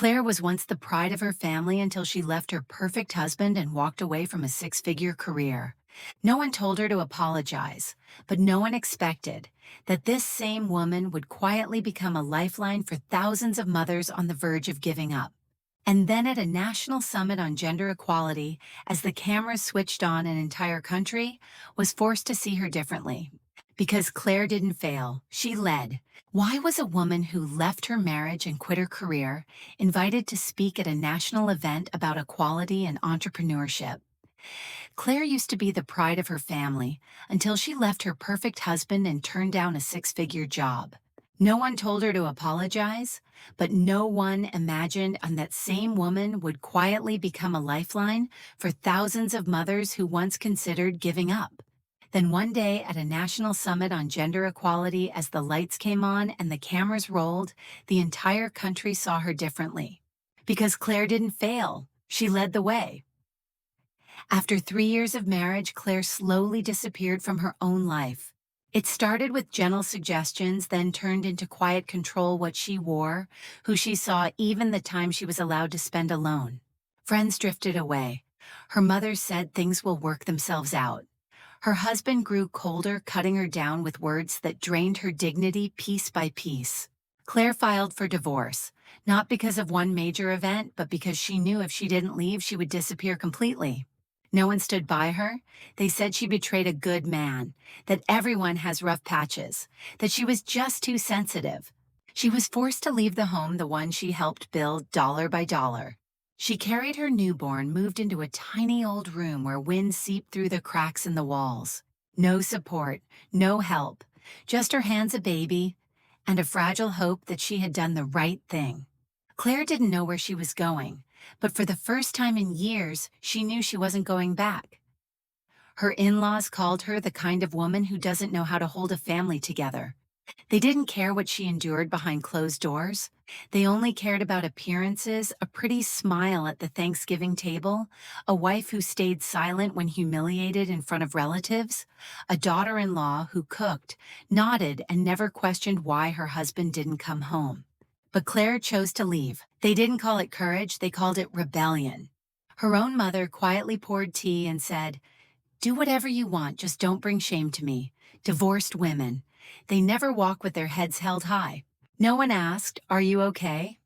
Claire was once the pride of her family until she left her perfect husband and walked away from a six-figure career. No one told her to apologize, but no one expected that this same woman would quietly become a lifeline for thousands of mothers on the verge of giving up. And then at a national summit on gender equality, as the cameras switched on, an entire country was forced to see her differently. Because Claire didn't fail, she led. Why was a woman who left her marriage and quit her career invited to speak at a national event about equality and entrepreneurship? Claire used to be the pride of her family until she left her perfect husband and turned down a six-figure job. No one told her to apologize, but no one imagined that same woman would quietly become a lifeline for thousands of mothers who once considered giving up. Then one day at a national summit on gender equality, as the lights came on and the cameras rolled, the entire country saw her differently. Because Claire didn't fail, she led the way. After 3 years of marriage, Claire slowly disappeared from her own life. It started with gentle suggestions, then turned into quiet control: what she wore, who she saw, even the time she was allowed to spend alone. Friends drifted away. Her mother said things will work themselves out. Her husband grew colder, cutting her down with words that drained her dignity piece by piece. Claire filed for divorce, not because of one major event, but because she knew if she didn't leave, she would disappear completely. No one stood by her. They said she betrayed a good man, that everyone has rough patches, that she was just too sensitive. She was forced to leave the home, the one she helped build dollar by dollar. She carried her newborn, moved into a tiny old room where wind seeped through the cracks in the walls. No support, no help, just her hands, a baby, and a fragile hope that she had done the right thing. Claire didn't know where she was going, but for the first time in years, she knew she wasn't going back. Her in-laws called her the kind of woman who doesn't know how to hold a family together. They didn't care what she endured behind closed doors. They only cared about appearances: a pretty smile at the Thanksgiving table, a wife who stayed silent when humiliated in front of relatives, a daughter-in-law who cooked, nodded, and never questioned why her husband didn't come home. But Claire chose to leave. They didn't call it courage, they called it rebellion. Her own mother quietly poured tea and said, "Do whatever you want, just don't bring shame to me." Divorced women, they never walk with their heads held high. No one asked, "Are you okay?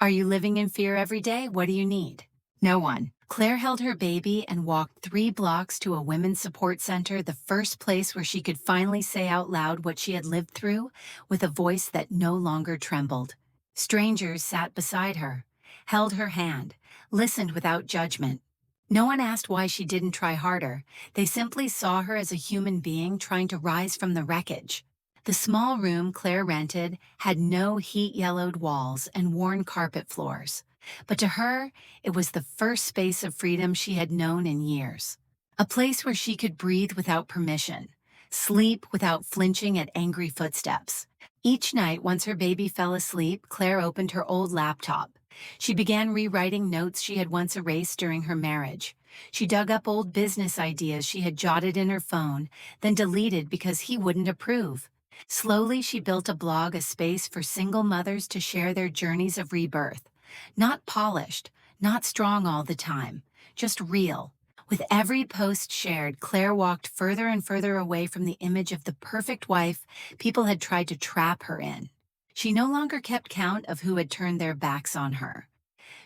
Are you living in fear every day? What do you need?" No one. Claire held her baby and walked 3 blocks to a women's support center, the first place where she could finally say out loud what she had lived through, with a voice that no longer trembled. Strangers sat beside her, held her hand, listened without judgment. No one asked why she didn't try harder. They simply saw her as a human being trying to rise from the wreckage. The small room Claire rented had no heat-yellowed walls and worn carpet floors. But to her, it was the first space of freedom she had known in years. A place where she could breathe without permission, sleep without flinching at angry footsteps. Each night, once her baby fell asleep, Claire opened her old laptop. She began rewriting notes she had once erased during her marriage. She dug up old business ideas she had jotted in her phone, then deleted because he wouldn't approve. Slowly, she built a blog, a space for single mothers to share their journeys of rebirth. Not polished, not strong all the time, just real. With every post shared, Claire walked further and further away from the image of the perfect wife people had tried to trap her in. She no longer kept count of who had turned their backs on her,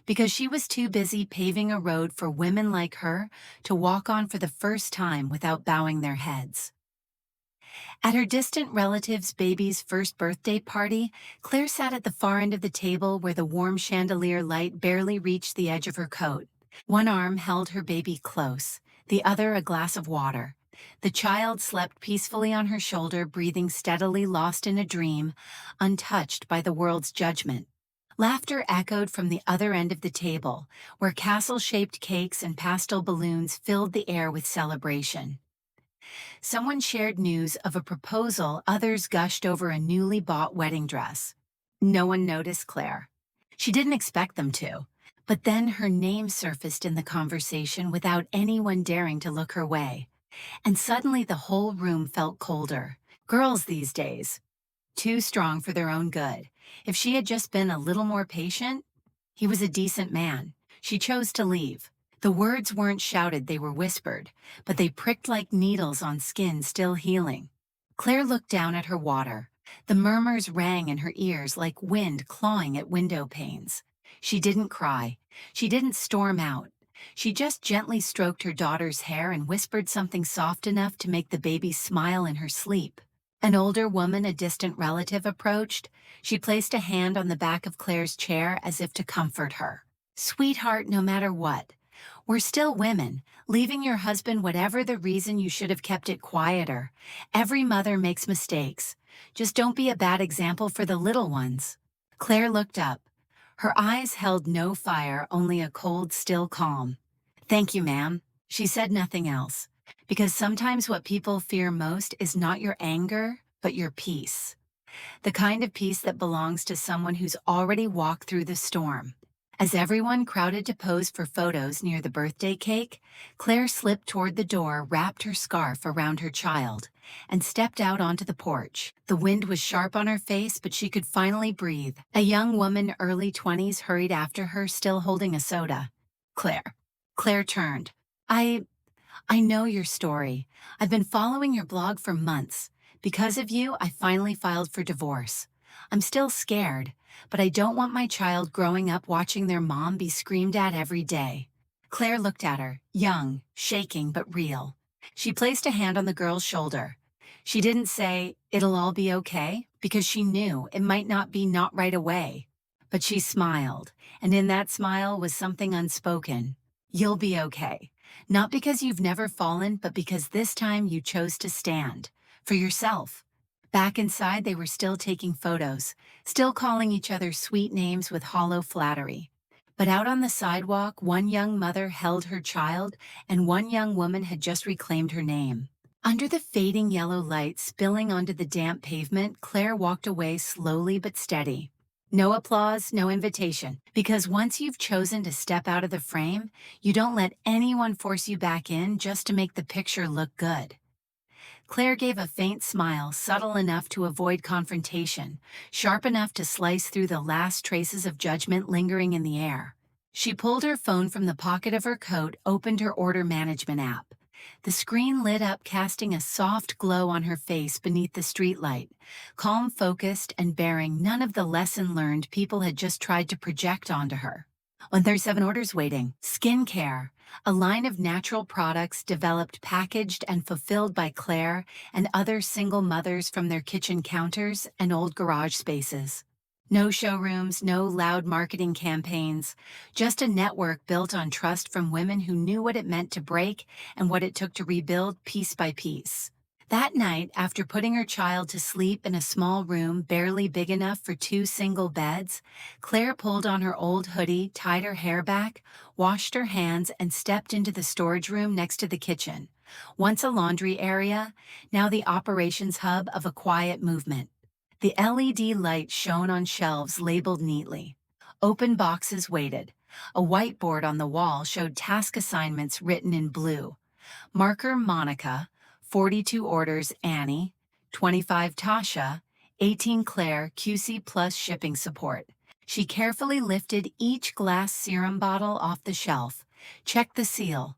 because she was too busy paving a road for women like her to walk on for the first time without bowing their heads. At her distant relative's baby's first birthday party, Claire sat at the far end of the table where the warm chandelier light barely reached the edge of her coat. One arm held her baby close, the other a glass of water. The child slept peacefully on her shoulder, breathing steadily, lost in a dream, untouched by the world's judgment. Laughter echoed from the other end of the table, where castle-shaped cakes and pastel balloons filled the air with celebration. Someone shared news of a proposal, others gushed over a newly bought wedding dress. No one noticed Claire. She didn't expect them to. But then her name surfaced in the conversation without anyone daring to look her way. And suddenly the whole room felt colder. Girls these days, too strong for their own good. If she had just been a little more patient, He was a decent man. She chose to leave. The words weren't shouted, they were whispered, but they pricked like needles on skin still healing. Claire looked down at her water. The murmurs rang in her ears like wind clawing at window panes. She didn't cry. She didn't storm out. She just gently stroked her daughter's hair and whispered something soft enough to make the baby smile in her sleep. An older woman, a distant relative, approached. She placed a hand on the back of Claire's chair as if to comfort her. "Sweetheart, no matter what, we're still women. Leaving your husband, whatever the reason, you should have kept it quieter. Every mother makes mistakes. Just don't be a bad example for the little ones." Claire looked up. Her eyes held no fire, only a cold, still calm. "Thank you, ma'am." She said nothing else, because sometimes what people fear most is not your anger, but your peace. The kind of peace that belongs to someone who's already walked through the storm. As everyone crowded to pose for photos near the birthday cake, Claire slipped toward the door, wrapped her scarf around her child, and stepped out onto the porch. The wind was sharp on her face, but she could finally breathe. A young woman, early 20s, hurried after her, still holding a soda. "Claire." Claire turned. I know your story. I've been following your blog for months. Because of you, I finally filed for divorce. I'm still scared, but I don't want my child growing up watching their mom be screamed at every day." Claire looked at her, young, shaking but real. She placed a hand on the girl's shoulder. She didn't say, "It'll all be okay," because she knew it might not be not right away. But she smiled, and in that smile was something unspoken. "You'll be okay. Not because you've never fallen, but because this time you chose to stand. For yourself." Back inside, they were still taking photos, still calling each other sweet names with hollow flattery. But out on the sidewalk, one young mother held her child, and one young woman had just reclaimed her name. Under the fading yellow light spilling onto the damp pavement, Claire walked away slowly but steady. No applause, no invitation, because once you've chosen to step out of the frame, you don't let anyone force you back in just to make the picture look good. Claire gave a faint smile, subtle enough to avoid confrontation, sharp enough to slice through the last traces of judgment lingering in the air. She pulled her phone from the pocket of her coat, opened her order management app. The screen lit up, casting a soft glow on her face beneath the streetlight, calm, focused, and bearing none of the lesson learned people had just tried to project onto her. 137 orders waiting. Skincare, a line of natural products developed, packaged, and fulfilled by Claire and other single mothers from their kitchen counters and old garage spaces. No showrooms, no loud marketing campaigns, just a network built on trust from women who knew what it meant to break and what it took to rebuild piece by piece. That night, after putting her child to sleep in a small room barely big enough for two single beds, Claire pulled on her old hoodie, tied her hair back, washed her hands, and stepped into the storage room next to the kitchen. Once a laundry area, now the operations hub of a quiet movement. The LED light shone on shelves labeled neatly. Open boxes waited. A whiteboard on the wall showed task assignments written in blue. Marker Monica, 42 orders Annie, 25 Tasha, 18 Claire, QC plus shipping support. She carefully lifted each glass serum bottle off the shelf, checked the seal,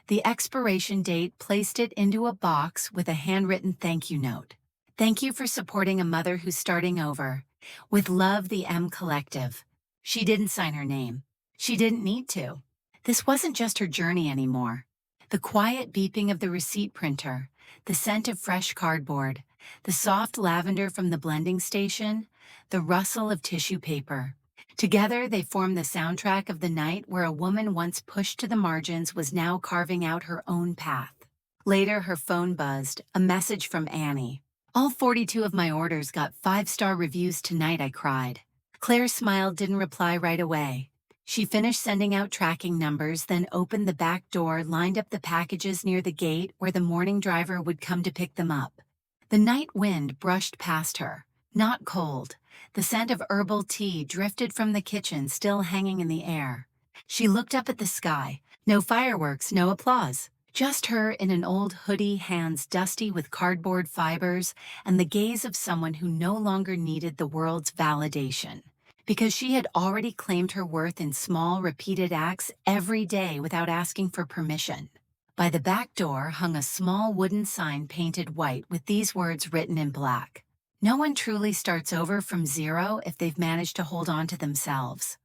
the expiration date, placed it into a box with a handwritten thank you note. "Thank you for supporting a mother who's starting over. With love, the M Collective." She didn't sign her name. She didn't need to. This wasn't just her journey anymore. The quiet beeping of the receipt printer, the scent of fresh cardboard, the soft lavender from the blending station, the rustle of tissue paper. Together, they formed the soundtrack of the night where a woman once pushed to the margins was now carving out her own path. Later, her phone buzzed, a message from Annie. "All 42 of my orders got 5-star reviews tonight," I cried. Claire's smile didn't reply right away. She finished sending out tracking numbers, then opened the back door, lined up the packages near the gate where the morning driver would come to pick them up. The night wind brushed past her, not cold. The scent of herbal tea drifted from the kitchen, still hanging in the air. She looked up at the sky. No fireworks, no applause. Just her in an old hoodie, hands dusty with cardboard fibers, and the gaze of someone who no longer needed the world's validation. because she had already claimed her worth in small, repeated acts every day without asking for permission. By the back door hung a small wooden sign painted white with these words written in black. No one truly starts over from zero if they've managed to hold on to themselves.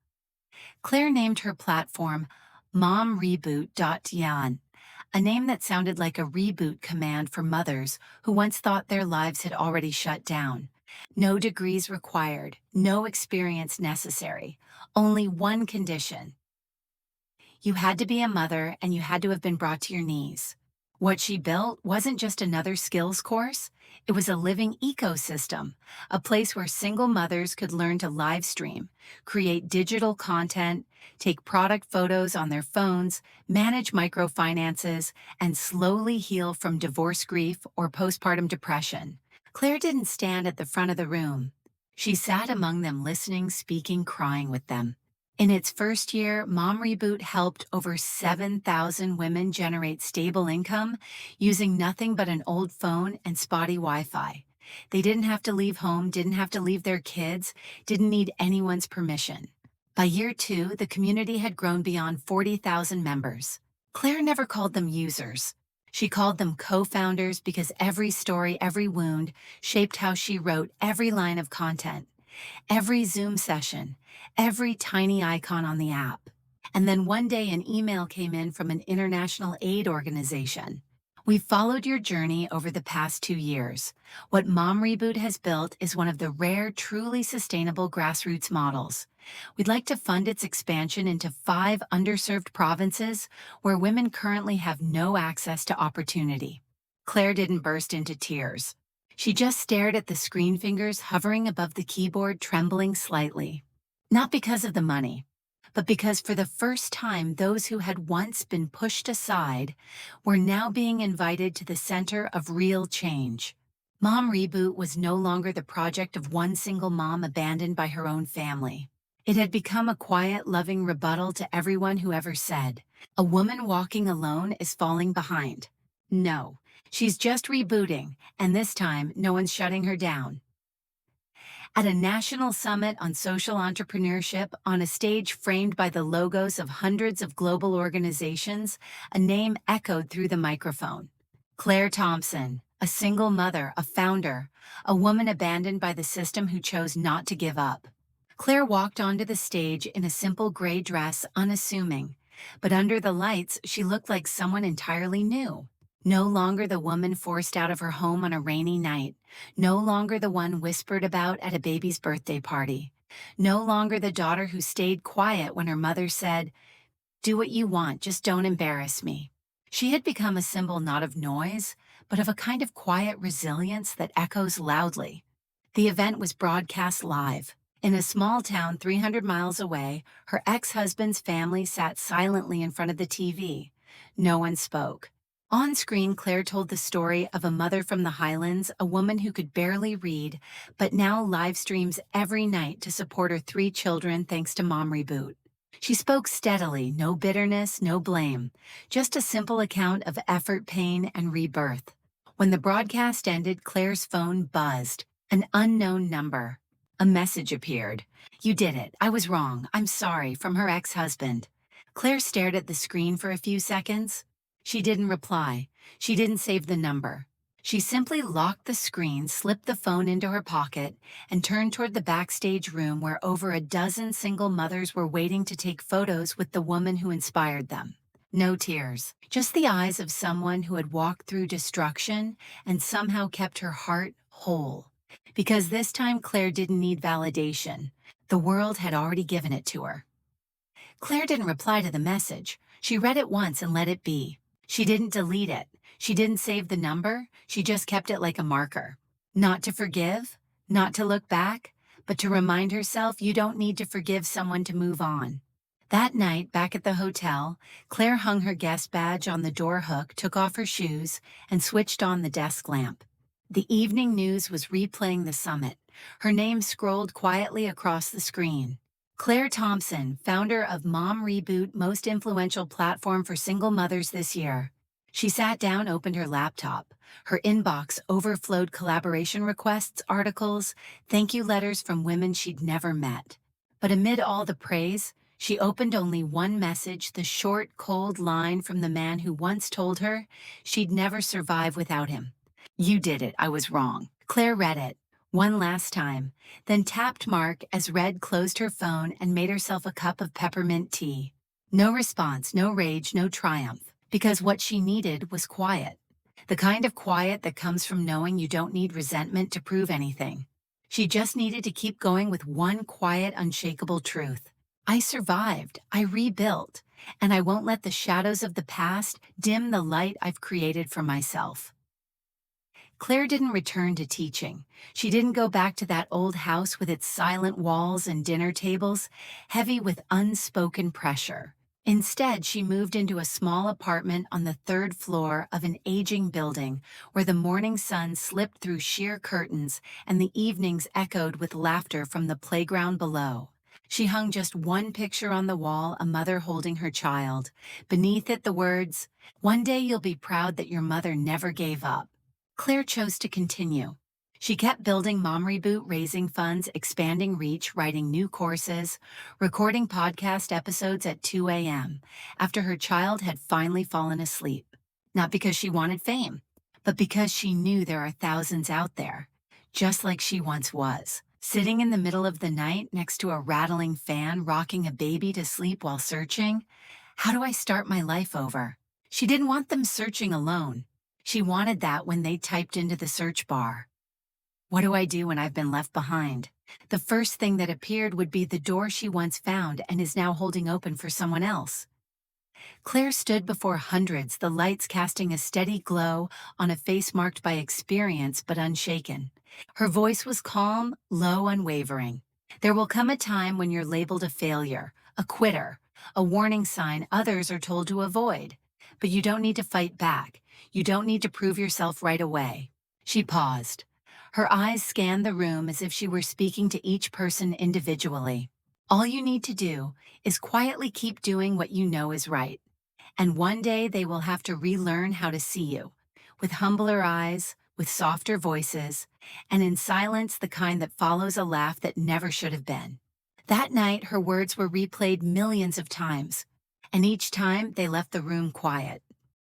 Claire named her platform MomReboot.yan, a name that sounded like a reboot command for mothers who once thought their lives had already shut down. No degrees required, no experience necessary, only one condition. You had to be a mother and you had to have been brought to your knees. What she built wasn't just another skills course, it was a living ecosystem, a place where single mothers could learn to live stream, create digital content, take product photos on their phones, manage microfinances, and slowly heal from divorce grief or postpartum depression. Claire didn't stand at the front of the room. She sat among them listening, speaking, crying with them. In its first year, Mom Reboot helped over 7,000 women generate stable income using nothing but an old phone and spotty Wi-Fi. They didn't have to leave home, didn't have to leave their kids, didn't need anyone's permission. By year 2, the community had grown beyond 40,000 members. Claire never called them users. She called them co-founders because every story, every wound, shaped how she wrote every line of content. Every Zoom session, every tiny icon on the app. And then one day an email came in from an international aid organization. We've followed your journey over the past 2 years. What Mom Reboot has built is one of the rare, truly sustainable grassroots models. We'd like to fund its expansion into 5 underserved provinces where women currently have no access to opportunity. Claire didn't burst into tears. She just stared at the screen fingers hovering above the keyboard, trembling slightly. Not because of the money, but because for the first time those who had once been pushed aside were now being invited to the center of real change. Mom Reboot was no longer the project of one single mom abandoned by her own family. It had become a quiet, loving rebuttal to everyone who ever said, "A woman walking alone is falling behind." No. She's just rebooting, and this time, no one's shutting her down. At a national summit on social entrepreneurship, on a stage framed by the logos of hundreds of global organizations, a name echoed through the microphone. Claire Thompson, a single mother, a founder, a woman abandoned by the system who chose not to give up. Claire walked onto the stage in a simple gray dress, unassuming, but under the lights, she looked like someone entirely new. No longer the woman forced out of her home on a rainy night. No longer the one whispered about at a baby's birthday party. No longer the daughter who stayed quiet when her mother said, "Do what you want, just don't embarrass me." She had become a symbol not of noise, but of a kind of quiet resilience that echoes loudly. The event was broadcast live. In a small town 300 miles away, her ex-husband's family sat silently in front of the TV. No one spoke. On screen, Claire told the story of a mother from the Highlands, a woman who could barely read, but now live streams every night to support her 3 children thanks to Mom Reboot. She spoke steadily, no bitterness, no blame, just a simple account of effort, pain, and rebirth. When the broadcast ended, Claire's phone buzzed. An unknown number. A message appeared. "You did it. I was wrong. I'm sorry," from her ex-husband. Claire stared at the screen for a few seconds. She didn't reply. She didn't save the number. She simply locked the screen, slipped the phone into her pocket, and turned toward the backstage room where over a dozen single mothers were waiting to take photos with the woman who inspired them. No tears, just the eyes of someone who had walked through destruction and somehow kept her heart whole. Because this time Claire didn't need validation. The world had already given it to her. Claire didn't reply to the message. She read it once and let it be. She didn't delete it. She didn't save the number. She just kept it like a marker. Not to forgive, not to look back, but to remind herself you don't need to forgive someone to move on. That night, back at the hotel, Claire hung her guest badge on the door hook, took off her shoes, and switched on the desk lamp. The evening news was replaying the summit. Her name scrolled quietly across the screen. Claire Thompson, founder of Mom Reboot, most influential platform for single mothers this year. She sat down, opened her laptop. Her inbox overflowed collaboration requests, articles, thank you letters from women she'd never met. But amid all the praise, she opened only one message, the short, cold line from the man who once told her she'd never survive without him. "You did it, I was wrong." Claire read it one last time, then tapped Mark as Red closed her phone and made herself a cup of peppermint tea. No response, no rage, no triumph, because what she needed was quiet. The kind of quiet that comes from knowing you don't need resentment to prove anything. She just needed to keep going with one quiet, unshakable truth. I survived, I rebuilt, and I won't let the shadows of the past dim the light I've created for myself. Claire didn't return to teaching. She didn't go back to that old house with its silent walls and dinner tables, heavy with unspoken pressure. Instead, she moved into a small apartment on the third floor of an aging building where the morning sun slipped through sheer curtains and the evenings echoed with laughter from the playground below. She hung just one picture on the wall, a mother holding her child. Beneath it, the words, "One day you'll be proud that your mother never gave up." Claire chose to continue. She kept building Mom Reboot, raising funds, expanding reach, writing new courses, recording podcast episodes at 2 a.m. after her child had finally fallen asleep. Not because she wanted fame, but because she knew there are thousands out there, just like she once was, sitting in the middle of the night next to a rattling fan, rocking a baby to sleep while searching. How do I start my life over? She didn't want them searching alone. She wanted that when they typed into the search bar. What do I do when I've been left behind? The first thing that appeared would be the door she once found and is now holding open for someone else. Claire stood before hundreds, the lights casting a steady glow on a face marked by experience but unshaken. Her voice was calm, low, unwavering. There will come a time when you're labeled a failure, a quitter, a warning sign others are told to avoid. But you don't need to fight back. You don't need to prove yourself right away. She paused. Her eyes scanned the room as if she were speaking to each person individually. All you need to do is quietly keep doing what you know is right. And one day they will have to relearn how to see you, with humbler eyes, with softer voices, and in silence the kind that follows a laugh that never should have been. That night her words were replayed millions of times, and each time they left the room quiet.